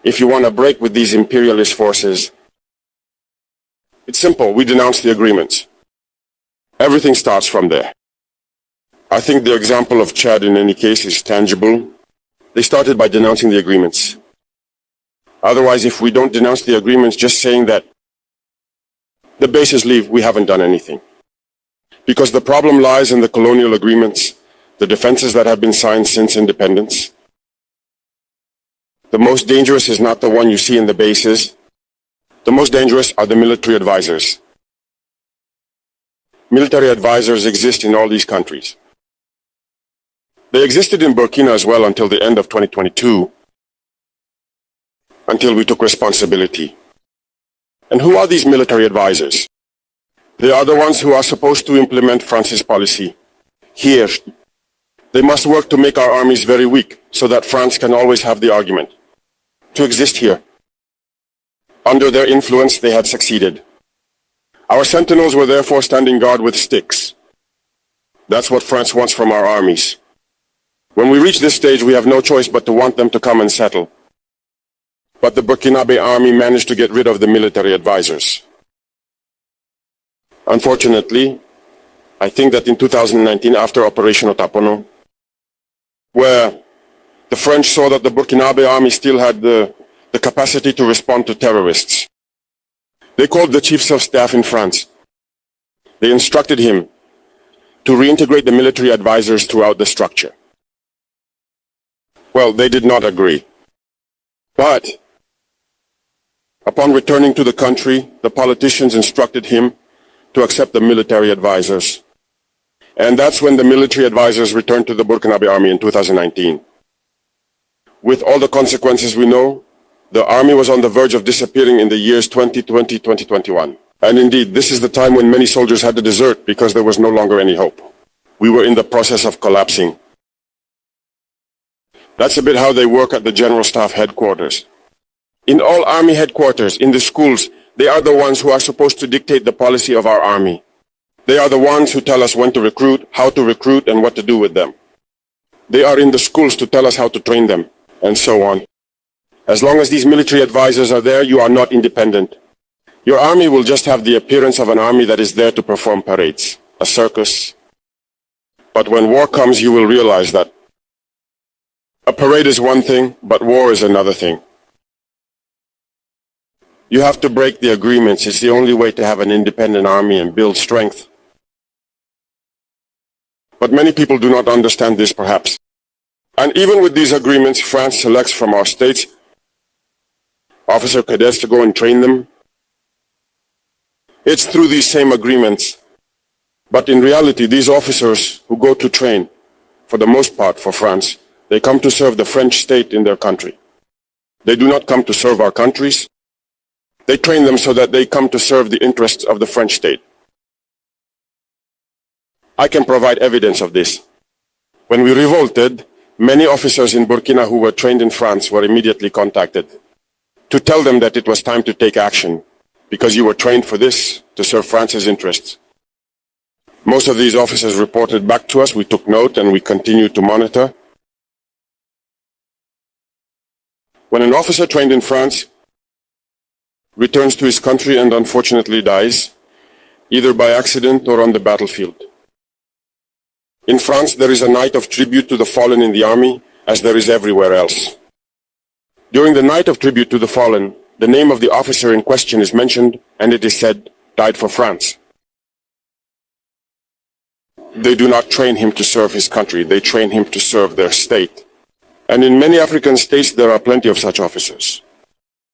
if you want to break with these imperialist forces, it's simple. We denounce the agreements. Everything starts from there. I think the example of Chad in any case is tangible. They started by denouncing the agreements. Otherwise, if we don't denounce the agreements, just saying that the bases leave, we haven't done anything. Because the problem lies in the colonial agreements, the defenses that have been signed since independence. The most dangerous is not the one you see in the bases. The most dangerous are the military advisors. Military advisors exist in all these countries. They existed in Burkina as well until the end of 2022, until we took responsibility. And who are these military advisors? They are the ones who are supposed to implement France's policy. Here, they must work to make our armies very weak, so that France can always have the argument to exist here. Under their influence, they had succeeded. Our sentinels were therefore standing guard with sticks. That's what France wants from our armies. When we reach this stage, we have no choice but to want them to come and settle. But the Burkinabe army managed to get rid of the military advisors. Unfortunately, I think that in 2019, after Operation Otapono, where the French saw that the Burkinabe army still had the capacity to respond to terrorists, they called the chiefs of staff in France. They instructed him to reintegrate the military advisors throughout the structure. Well, they did not agree. But upon returning to the country, the politicians instructed him to accept the military advisors. And that's when the military advisors returned to the Burkinabe army in 2019. With all the consequences we know, the army was on the verge of disappearing in the years 2020-2021. And indeed, this is the time when many soldiers had to desert because there was no longer any hope. We were in the process of collapsing. That's a bit how they work at the General Staff headquarters. In all army headquarters, in the schools, they are the ones who are supposed to dictate the policy of our army. They are the ones who tell us when to recruit, how to recruit, and what to do with them. They are in the schools to tell us how to train them, and so on. As long as these military advisors are there, you are not independent. Your army will just have the appearance of an army that is there to perform parades, a circus. But when war comes, you will realize that a parade is one thing, but war is another thing. You have to break the agreements. It's the only way to have an independent army and build strength. But many people do not understand this, perhaps. And even with these agreements, France selects from our states officer cadets to go and train them. It's through these same agreements. But in reality, these officers who go to train, for the most part for France, they come to serve the French state in their country. They do not come to serve our countries. They train them so that they come to serve the interests of the French state. I can provide evidence of this. When we revolted, many officers in Burkina who were trained in France were immediately contacted to tell them that it was time to take action because you were trained for this, to serve France's interests. Most of these officers reported back to us. We took note and we continued to monitor. When an officer trained in France returns to his country and unfortunately dies, either by accident or on the battlefield. In France, there is a night of tribute to the fallen in the army, as there is everywhere else. During the night of tribute to the fallen, the name of the officer in question is mentioned, and it is said, died for France. They do not train him to serve his country, they train him to serve their state. And in many African states, there are plenty of such officers.